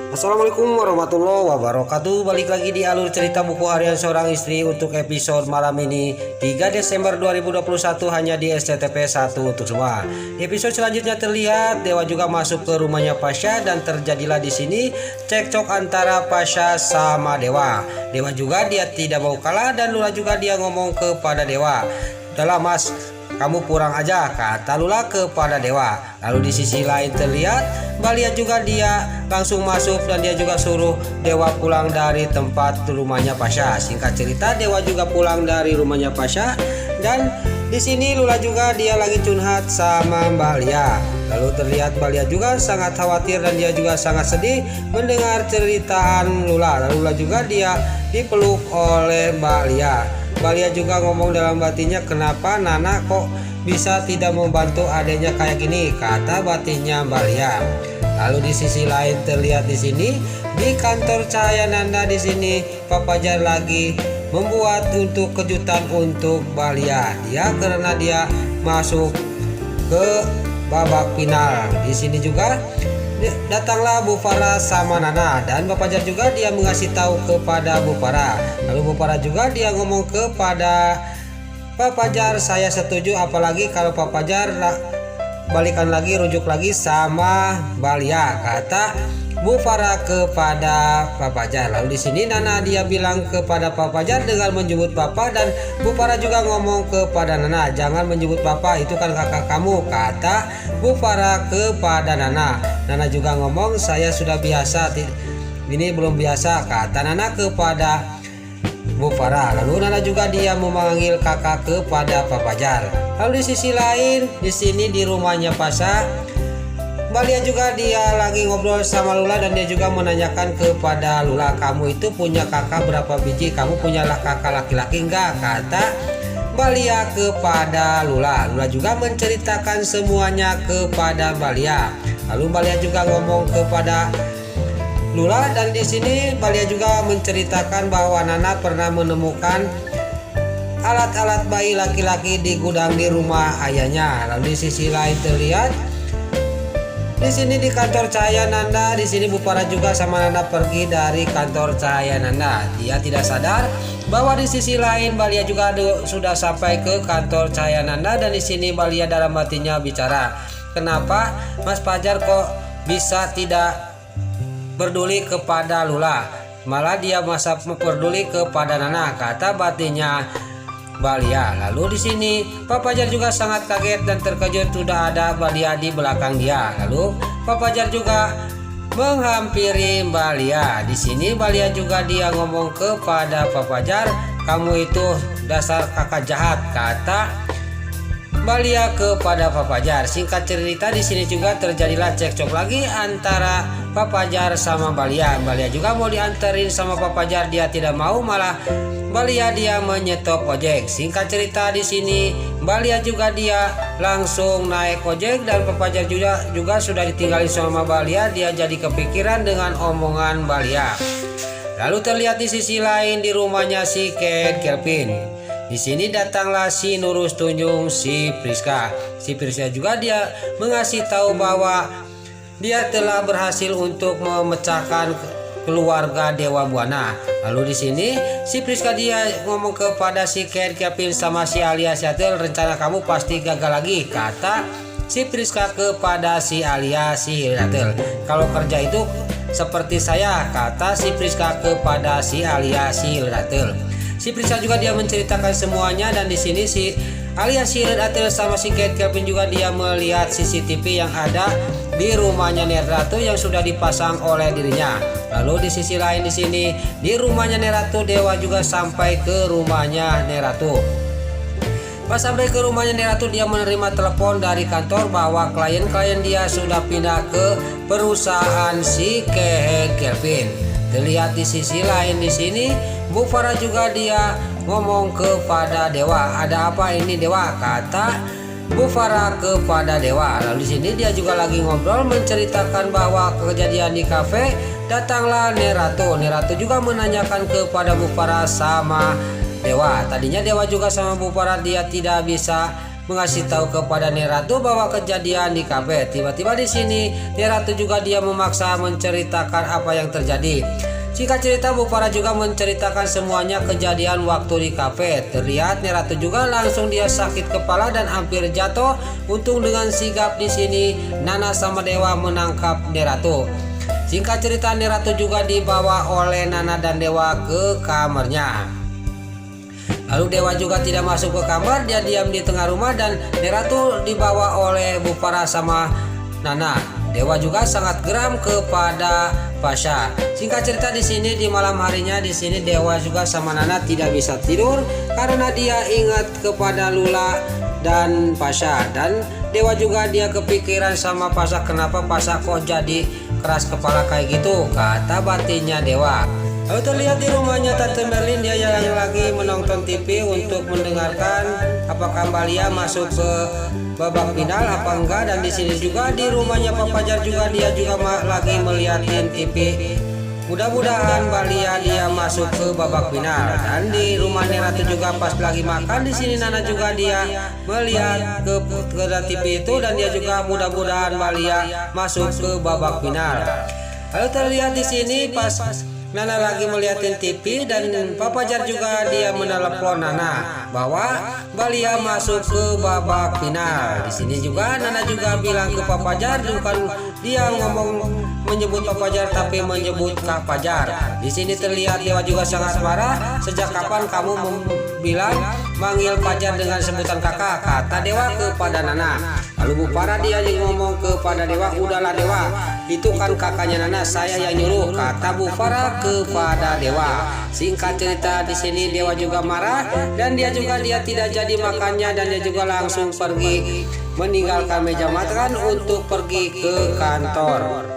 Assalamualaikum warahmatullahi wabarakatuh. Balik lagi di alur cerita buku harian seorang istri untuk episode malam ini 3 Desember 2021 hanya di SCTP 1 untuk semua. Di episode selanjutnya terlihat Dewa juga masuk ke rumahnya Pasha dan terjadilah di sini cekcok antara Pasha sama Dewa. Dewa juga dia tidak mau kalah dan Lula juga dia ngomong kepada Dewa, "Udahlah Mas, kamu kurang aja," kata Lula kepada Dewa. Lalu di sisi lain terlihat Balia juga dia langsung masuk dan dia juga suruh Dewa pulang dari tempat rumahnya Pasha. Singkat cerita, Dewa juga pulang dari rumahnya Pasha dan di sini Lula juga dia lagi curhat sama Balia. Lalu terlihat Balia juga sangat khawatir dan dia juga sangat sedih mendengar ceritaan Lula. Lalu Lula juga dia dipeluk oleh Balia. Balia juga ngomong dalam batinnya, "Kenapa Nana kok bisa tidak membantu adanya kayak gini?" kata batinnya Balia. Lalu di sisi lain terlihat di sini di kantor Cahaya Nanda di sini Pak Fajar lagi membuat untuk kejutan untuk Balia. Dia karena dia masuk ke babak final. Di sini juga datanglah Bu Farah sama Nana dan Pak Fajar juga dia mengasih tahu kepada Bu Farah. Lalu Bu Farah juga dia ngomong kepada Pak Fajar, "Saya setuju, apalagi kalau Pak Fajar balikan lagi, rujuk lagi sama Balia," kata Bu Farah kepada Pak Fajar. Lalu di sini Nana dia bilang kepada Pak Fajar dengan menyebut Bapak dan Bu Farah juga ngomong kepada Nana, "Jangan menyebut Bapak, itu kan kakak kamu," kata Bu Farah kepada Nana. Nana juga ngomong, "Saya sudah biasa, ini belum biasa," kata Nana kepada Bu Farah. Lalu Nana juga dia memanggil kakak kepada Pak Fajar. Lalu di sisi lain di sini di rumahnya Pasha, Balia juga dia lagi ngobrol sama Lula dan dia juga menanyakan kepada Lula, "Kamu itu punya kakak berapa biji? Kamu punyalah kakak laki-laki enggak?" kata Balia kepada Lula. Lula juga menceritakan semuanya kepada Balia. Lalu Balia juga ngomong kepada Lula dan di sini Balia juga menceritakan bahwa Nana pernah menemukan alat-alat bayi laki-laki di gudang di rumah ayahnya. Lalu di sisi lain terlihat di sini di kantor Cahaya Nanda, di sini Bu Farah juga sama Nanda pergi dari kantor Cahaya Nanda. Dia tidak sadar bahwa di sisi lain Balia juga sudah sampai ke kantor Cahaya Nanda dan di sini Balia dalam hatinya bicara, "Kenapa Mas Fajar kok bisa tidak peduli kepada Lula, malah dia masa peduli kepada Nana," kata batinnya Balia. Lalu di sini Pak Fajar juga sangat kaget dan terkejut sudah ada Balia di belakang dia. Lalu Pak Fajar juga menghampiri Balia. Di sini Balia juga dia ngomong kepada Pak Fajar, "Kamu itu dasar kakak jahat," kata Balia kepada Pak Fajar. Singkat cerita di sini juga terjadilah cekcok lagi antara Pak Fajar sama Balia. Balia juga mau dianterin sama Pak Fajar, dia tidak mau, malah Balia dia menyetop ojek. Singkat cerita di sini Balia juga dia langsung naik ojek dan Pak Fajar juga sudah ditinggalin sama Balia. Dia jadi kepikiran dengan omongan Balia. Lalu terlihat di sisi lain di rumahnya si Ken Kelvin. Di sini datanglah si Nurus Tunjung si Priska. Si Priska juga dia mengasih tahu bahwa dia telah berhasil untuk memecahkan keluarga Dewa Buana. Lalu di sini si Priska dia ngomong kepada si Ken Kevin sama si Alia Siatel, "Rencana kamu pasti gagal lagi," kata si Priska kepada si Alia si Siatel. "Kalau kerja itu seperti saya," kata si Priska kepada si Alia si Siatel. Si Priska juga dia menceritakan semuanya dan di sini si Alia si Siatel sama si Ken Kevin juga dia melihat CCTV yang ada di rumahnya Neratu yang sudah dipasang oleh dirinya. Lalu di sisi lain di sini di rumahnya Neratu, Dewa juga sampai ke rumahnya Neratu. Pas sampai ke rumahnya Neratu, dia menerima telepon dari kantor bahwa klien-klien dia sudah pindah ke perusahaan si Kevin. Terlihat di sisi lain di sini Bu Farah juga dia ngomong kepada Dewa, "Ada apa ini Dewa?" kata Bu Farah kepada Dewa. Lalu di sini dia juga lagi ngobrol menceritakan bahwa kejadian di kafe. Datanglah Neratu. Neratu juga menanyakan kepada Bu Farah sama Dewa. Tadinya Dewa juga sama Bu Farah dia tidak bisa mengasih tahu kepada Neratu bahwa kejadian di kafe. Tiba-tiba di sini Neratu juga dia memaksa menceritakan apa yang terjadi. Singkat cerita, Bu Farah juga menceritakan semuanya kejadian waktu di kafe. Terlihat Neratu juga langsung dia sakit kepala dan hampir jatuh. Untung dengan sigap di sini Nana sama Dewa menangkap Neratu. Singkat cerita, Neratu juga dibawa oleh Nana dan Dewa ke kamarnya. Lalu Dewa juga tidak masuk ke kamar, dia diam di tengah rumah dan Neratu dibawa oleh Bu Farah sama Nana. Dewa juga sangat geram kepada Pasha. Singkat cerita di sini di malam harinya di sini Dewa juga sama Nana tidak bisa tidur karena dia ingat kepada Lula dan Pasha, dan Dewa juga dia kepikiran sama Pasha, kenapa Pasha kok jadi keras kepala kayak gitu, kata batinnya Dewa. Lalu terlihat di rumahnya Tante Merlin, dia yang lagi menonton TV untuk mendengarkan apakah Mbak Lia masuk ke babak final apa enggak, dan di sini juga di rumahnya Pak Fajar juga dia juga lagi melihatin TV. Mudah-mudahan Mbak Lia dia masuk ke babak final. Dan di rumah Neratu juga pas lagi makan di sini Nana juga dia melihat ke TV itu, dan dia juga mudah-mudahan Mbak Lia masuk ke babak final. Lalu terlihat di sini pas Nana lagi melihatin TV dan Pak Fajar juga dia menelepon Nana bahwa Mbak Lia masuk ke babak final. Di sini juga Nana juga bilang ke Pak Fajar, bukan dia ngomong menyebut Pak Fajar tapi menyebut Kak Fajar. Di sini terlihat Dewa juga sangat marah. Sejak kapan kamu bilang manggil Fajar dengan sebutan kakak, kata Dewa kepada Nana. Lalu Bu Farah dia ngomong kepada Dewa, udahlah Dewa, itu kan kakaknya Nana, saya yang nyuruh, kata Bu Farah kepada Dewa. Singkat cerita di sini Dewa juga marah dan dia tidak jadi makannya, dan dia juga langsung pergi meninggalkan meja makan untuk pergi ke kantor.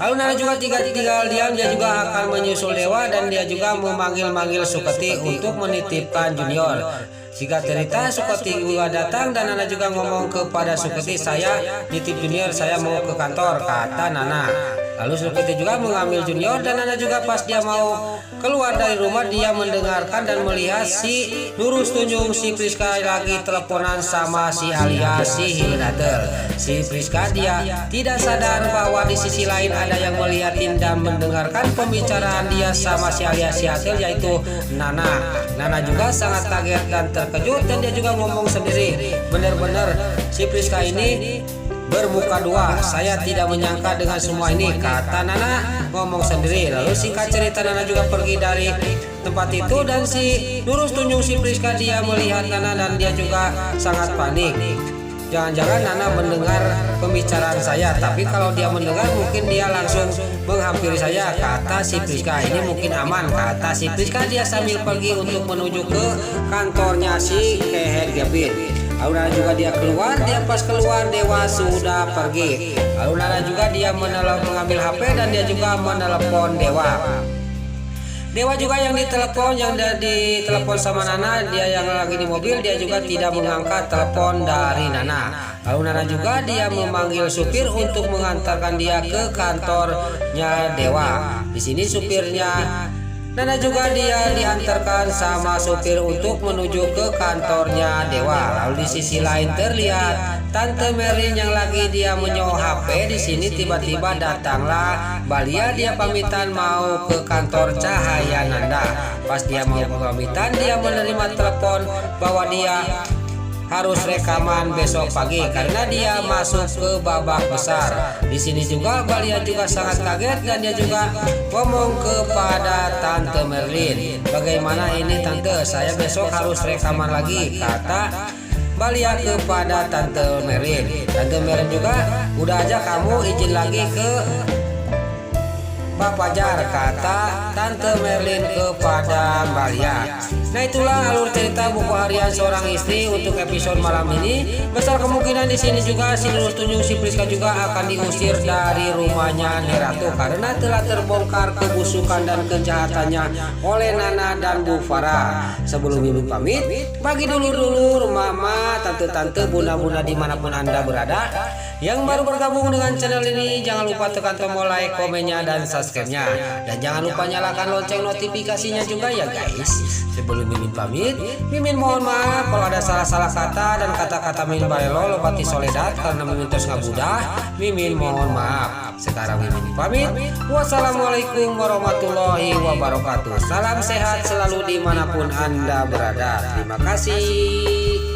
Lalu Nana juga tinggal diam, dia juga akan menyusul Dewa dan dia juga memanggil Suketi untuk menitipkan Junior. Jika cerita Suketi juga datang dan Nana juga ngomong kepada Suketi, saya nitip Junior, saya mau ke kantor, kata Nana. Lalu Suketi juga mengambil Junior dan Nana juga pas dia mau keluar dari rumah dia mendengarkan dan melihat si Lurus Tunjung si Priska lagi teleponan sama si Alia si Hildater. Si Priska dia tidak sadar bahwa di sisi lain ada yang melihatin dan mendengarkan pembicaraan dia sama si Alia si Hildater, yaitu Nana. Nana juga sangat kaget dan terkejut dan dia juga ngomong sendiri, benar-benar si Priska ini bermuka dua, saya tidak menyangka dengan semua ini, kata Nana ngomong sendiri. Lalu singkat cerita Nana juga pergi dari tempat itu dan si Lurus Tunjung si Priska dia melihat Nana dan dia juga sangat panik. Jangan-jangan Nana mendengar pembicaraan saya, tapi kalau dia mendengar mungkin dia langsung menghampiri saya, kata si Priska. Ini mungkin aman, kata si Priska dia sambil pergi untuk menuju ke kantornya si Keher Gavin. Lalu Nana juga dia keluar, dia pas keluar Dewa sudah pergi. Lalu Nana juga dia mengambil HP dan dia juga menelepon Dewa. Dewa juga yang ditelepon, yang ditelepon sama Nana, dia yang lagi di mobil, dia juga tidak mengangkat telepon dari Nana. Lalu Nana juga dia memanggil supir untuk mengantarkan dia ke kantornya Dewa. Di sini supirnya Nana juga dia diantarkan sama supir untuk menuju ke kantornya Dewa. Lalu di sisi lain terlihat Tante Merlin yang lagi dia menyoh HP. Di sini tiba-tiba datanglah Mbak Lia, dia pamitan mau ke kantor Cahaya Nanda. Pas dia mau pamitan dia menerima telepon bahwa dia harus rekaman besok pagi karena dia masuk ke babak besar. Di sini juga Mbak Lia juga sangat kaget dan dia juga ngomong kepada Tante Merlin, bagaimana ini Tante, saya besok harus rekaman lagi, kata Mbak Lia kepada Tante Merlin. Tante Merlin juga, udah aja kamu izin lagi ke Pak Fajar, kata Tante Merlin kepada Mbak Lia. Nah itulah alur cerita buku harian seorang istri untuk episode malam ini. Besar kemungkinan di sini juga si Lurus Tunjung si Priska juga akan diusir dari rumahnya Neratu karena telah terbongkar kebusukan dan kejahatannya oleh Nana dan Bu Farah. Sebelum ibu pamit, bagi dulur-dulur, mama, tante-tante, bunda-bunda dimanapun Anda berada yang baru bergabung dengan channel ini, jangan lupa tekan tombol like, komennya, dan subscribe subscribe-nya. Dan jangan lupa nyalakan lonceng notifikasinya juga ya guys. Sebelum Mimin pamit, Mimin mohon maaf kalau ada salah-salah kata dan kata-kata Mimin barelo lopati soledad karena Mimin terus ngabudah. Mimin mohon maaf. Sekarang Mimin pamit. Wassalamualaikum warahmatullahi wabarakatuh. Salam sehat selalu dimanapun Anda berada. Terima kasih.